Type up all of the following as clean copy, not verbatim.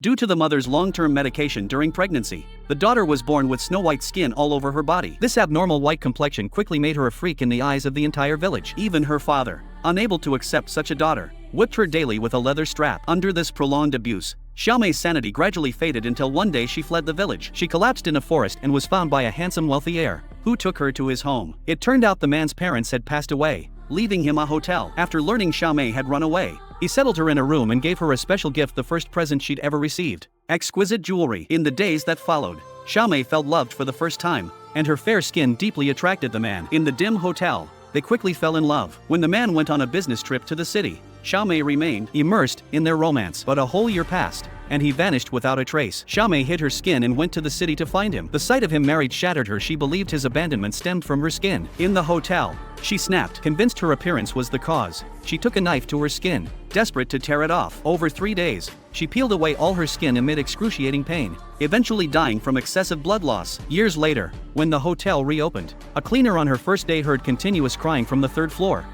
Due to the mother's long-term medication during pregnancy, the daughter was born with snow-white skin all over her body. This abnormal white complexion quickly made her a freak in the eyes of the entire village. Even her father, unable to accept such a daughter, whipped her daily with a leather strap. Under this prolonged abuse, Xiaomei's sanity gradually faded until one day she fled the village. She collapsed in a forest and was found by a handsome wealthy heir, who took her to his home. It turned out the man's parents had passed away, leaving him a hotel. After learning Xiaomei had run away, he settled her in a room and gave her a special gift, the first present she'd ever received: exquisite jewelry. In the days that followed, Xiaomei felt loved for the first time, and her fair skin deeply attracted the man. In the dim hotel, they quickly fell in love. When the man went on a business trip to the city, Xiaomei remained immersed in their romance. But a whole year passed, and he vanished without a trace. Xiaomei hid her skin and went to the city to find him. The sight of him married shattered her. She believed his abandonment stemmed from her skin. In the hotel, she snapped, convinced her appearance was the cause. She took a knife to her skin, desperate to tear it off. Over 3 days, she peeled away all her skin amid excruciating pain, eventually dying from excessive blood loss. Years later, when the hotel reopened, a cleaner on her first day heard continuous crying from the 3rd floor.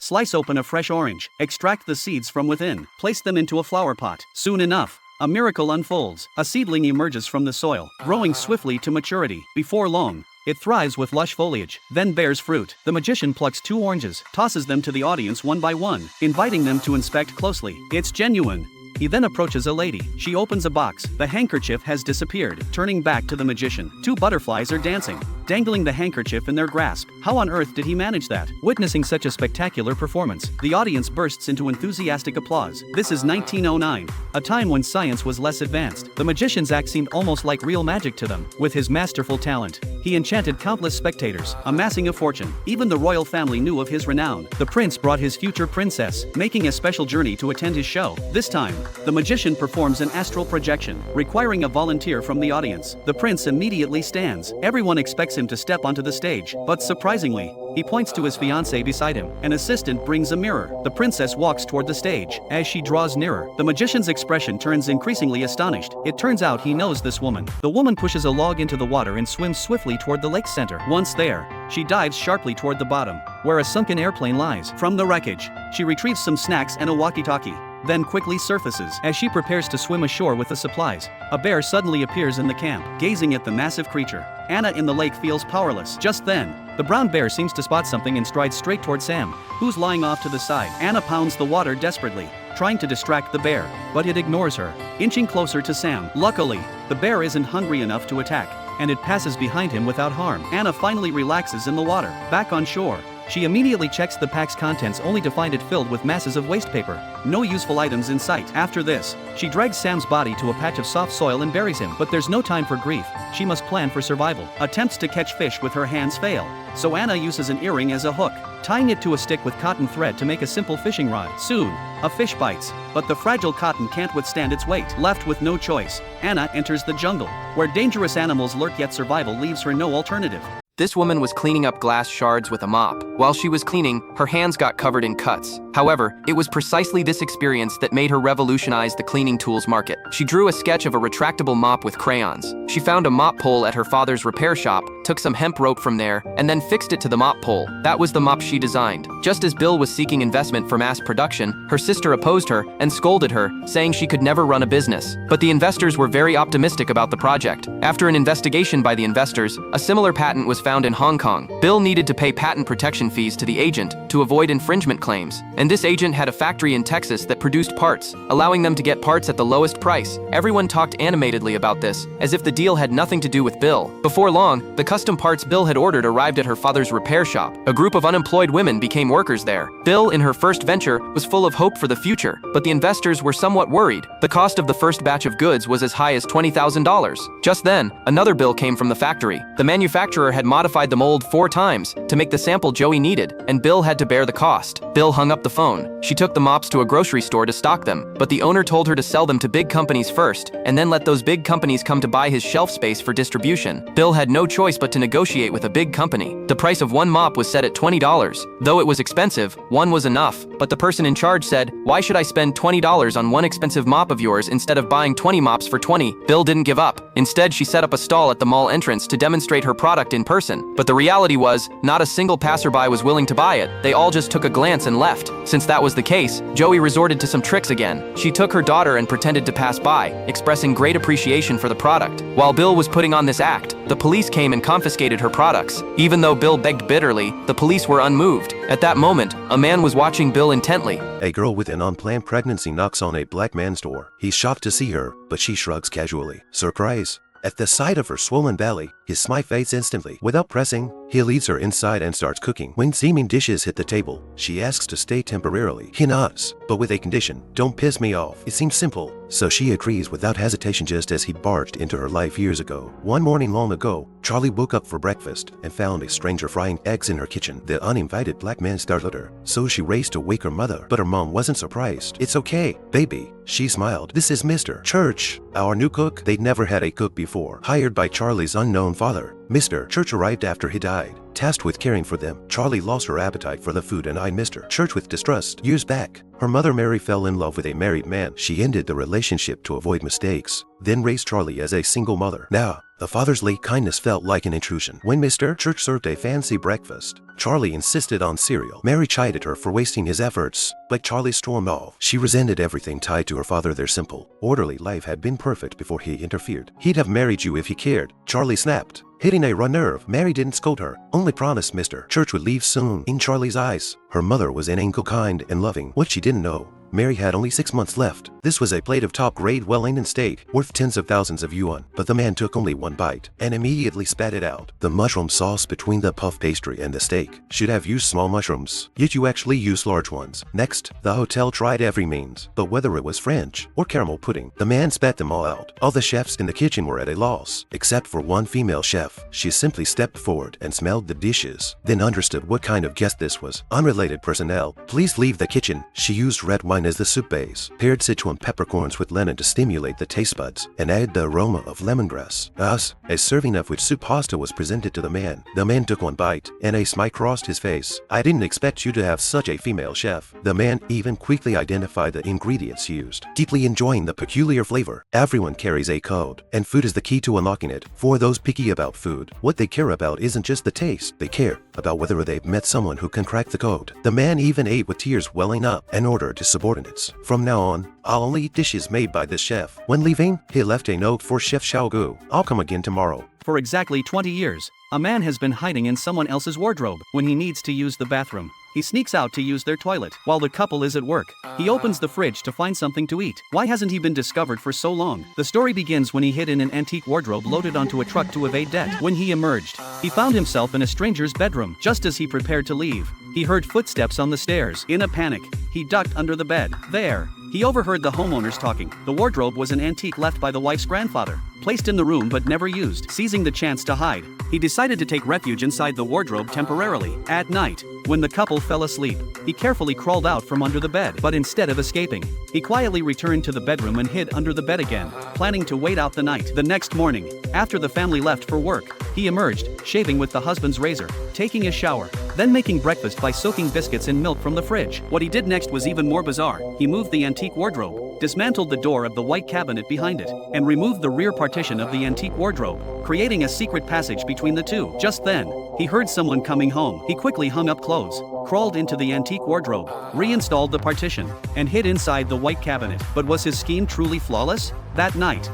Slice open a fresh orange, extract the seeds from within, place them into a flower pot. Soon enough, a miracle unfolds. A seedling emerges from the soil, growing swiftly to maturity. Before long, it thrives with lush foliage, then bears fruit. The magician plucks 2 oranges, tosses them to the audience one by one, inviting them to inspect closely. It's genuine. He then approaches a lady. She opens a box. The handkerchief has disappeared. Turning back to the magician, 2 butterflies are dancing, dangling the handkerchief in their grasp. How on earth did he manage that? Witnessing such a spectacular performance, the audience bursts into enthusiastic applause. This is 1909, a time when science was less advanced. The magician's act seemed almost like real magic to them. With his masterful talent, he enchanted countless spectators, amassing a fortune. Even the royal family knew of his renown. The prince brought his future princess, making a special journey to attend his show. This time, the magician performs an astral projection, requiring a volunteer from the audience. The prince immediately stands. Everyone expects him to step onto the stage, but surprisingly, he points to his fiancée beside him. An assistant brings a mirror. The princess walks toward the stage. As she draws nearer, the magician's expression turns increasingly astonished. It turns out he knows this woman. The woman pushes a log into the water and swims swiftly toward the lake's center. Once there, she dives sharply toward the bottom, where a sunken airplane lies. From the wreckage, she retrieves some snacks and a walkie-talkie, then quickly surfaces. As she prepares to swim ashore with the supplies, a bear suddenly appears in the camp. Gazing at the massive creature, Anna in the lake feels powerless. Just then, the brown bear seems to spot something and strides straight toward Sam, who's lying off to the side. Anna pounds the water desperately, trying to distract the bear, but it ignores her, inching closer to Sam. Luckily, the bear isn't hungry enough to attack, and it passes behind him without harm. Anna finally relaxes in the water. Back on shore, she immediately checks the pack's contents only to find it filled with masses of waste paper. No useful items in sight. After this, she drags Sam's body to a patch of soft soil and buries him. But there's no time for grief. She must plan for survival. Attempts to catch fish with her hands fail, so Anna uses an earring as a hook, tying it to a stick with cotton thread to make a simple fishing rod. Soon, a fish bites, but the fragile cotton can't withstand its weight. Left with no choice, Anna enters the jungle, where dangerous animals lurk, yet survival leaves her no alternative. This woman was cleaning up glass shards with a mop. While she was cleaning, her hands got covered in cuts. However, it was precisely this experience that made her revolutionize the cleaning tools market. She drew a sketch of a retractable mop with crayons. She found a mop pole at her father's repair shop, took some hemp rope from there, and then fixed it to the mop pole. That was the mop she designed. Just as Bill was seeking investment for mass production, her sister opposed her and scolded her, saying she could never run a business. But the investors were very optimistic about the project. After an investigation by the investors, a similar patent was found in Hong Kong. Bill needed to pay patent protection fees to the agent to avoid infringement claims, and this agent had a factory in Texas that produced parts, allowing them to get parts at the lowest price. Everyone talked animatedly about this, as if the deal had nothing to do with Bill. Before long, the custom parts Bill had ordered arrived at her father's repair shop. A group of unemployed women became workers there. Bill, in her first venture, was full of hope for the future, but the investors were somewhat worried. The cost of the first batch of goods was as high as $20,000. Just then, another bill came from the factory. The manufacturer had modified the mold 4 times to make the sample Joey family needed, and Bill had to bear the cost. Bill hung up the phone. She took the mops to a grocery store to stock them, but the owner told her to sell them to big companies first, and then let those big companies come to buy his shelf space for distribution. Bill had no choice but to negotiate with a big company. The price of one mop was set at $20. Though it was expensive, one was enough, but the person in charge said, "Why should I spend $20 on one expensive mop of yours instead of buying 20 mops for $20? Bill didn't give up. Instead, she set up a stall at the mall entrance to demonstrate her product in person. But the reality was, not a single passerby was willing to buy it. They all just took a glance and left. Since that was the case, Joey resorted to some tricks again. She took her daughter and pretended to pass by, expressing great appreciation for the product. While Bill was putting on this act, the police came and confiscated her products. Even though Bill begged bitterly, the police were unmoved. At that moment, a man was watching Bill intently. A girl with an unplanned pregnancy knocks on a black man's door. He's shocked to see her, but she shrugs casually. Surprise! At the sight of her swollen belly, his smile fades instantly. Without pressing, he leads her inside and starts cooking. When steaming dishes hit the table, she asks to stay temporarily. He nods, but with a condition: don't piss me off. It seems simple, so she agrees without hesitation, just as he barged into her life years ago. One morning long ago, Charlie woke up for breakfast and found a stranger frying eggs in her kitchen. The uninvited black man startled her, so she raced to wake her mother, but her mom wasn't surprised. "It's okay, baby," she smiled. "This is Mr. Church, our new cook." They'd never had a cook before, hired by Charlie's unknown father. Mr. Church arrived after he died. Tasked with caring for them, Charlie lost her appetite for the food and eyed Mr. Church with distrust. Years back, her mother Mary fell in love with a married man. She ended the relationship to avoid mistakes, then raised Charlie as a single mother. Now, the father's late kindness felt like an intrusion. When Mr. Church served a fancy breakfast, Charlie insisted on cereal. Mary chided her for wasting his efforts, but Charlie stormed off. She resented everything tied to her father. Their simple, orderly life had been perfect before he interfered. "He'd have married you if he cared," Charlie snapped, hitting a raw nerve. Mary didn't scold her, only promised Mr. Church would leave soon. In Charlie's eyes, her mother was an angel, kind and loving. What she didn't know, Mary had only 6 months left. This was a plate of top-grade Wellington steak, worth tens of thousands of yuan, but the man took only one bite and immediately spat it out. The mushroom sauce between the puff pastry and the steak should have used small mushrooms, yet you actually used large ones. Next, the hotel tried every means, but whether it was French or caramel pudding, the man spat them all out. All the chefs in the kitchen were at a loss, except for one female chef. She simply stepped forward and smelled the dishes, then understood what kind of guest this was. "Unrelated personnel, please leave the kitchen." She used red wine as the soup base, paired Sichuan peppercorns with lemon to stimulate the taste buds, and added the aroma of lemongrass. Thus, a serving of which soup pasta was presented to the man. The man took one bite, and a smile crossed his face. "I didn't expect you to have such a female chef." The man even quickly identified the ingredients used, deeply enjoying the peculiar flavor. Everyone carries a code, and food is the key to unlocking it. For those picky about food, what they care about isn't just the taste. They care about whether they've met someone who can crack the code. The man even ate with tears welling up and ordered to subordinates, "From now on, I'll only eat dishes made by this chef." When leaving, he left a note for Chef Xiaogu: "I'll come again tomorrow." For exactly 20 years, a man has been hiding in someone else's wardrobe. When he needs to use the bathroom, he sneaks out to use their toilet. While the couple is at work, he opens the fridge to find something to eat. Why hasn't he been discovered for so long? The story begins when he hid in an antique wardrobe loaded onto a truck to evade debt. When he emerged, he found himself in a stranger's bedroom. Just as he prepared to leave, he heard footsteps on the stairs. In a panic, he ducked under the bed. There, he overheard the homeowners talking. The wardrobe was an antique left by the wife's grandfather, placed in the room but never used. Seizing the chance to hide, he decided to take refuge inside the wardrobe temporarily. At night, when the couple fell asleep, he carefully crawled out from under the bed. But instead of escaping, he quietly returned to the bedroom and hid under the bed again, planning to wait out the night. The next morning, after the family left for work, he emerged, shaving with the husband's razor, taking a shower, then making breakfast by soaking biscuits in milk from the fridge. What he did next was even more bizarre. He moved the antique wardrobe, dismantled the door of the white cabinet behind it, and removed the rear partition of the antique wardrobe, creating a secret passage between the two. Just then, he heard someone coming home. He quickly hung up clothes, crawled into the antique wardrobe, reinstalled the partition, and hid inside the white cabinet. But was his scheme truly flawless? That night,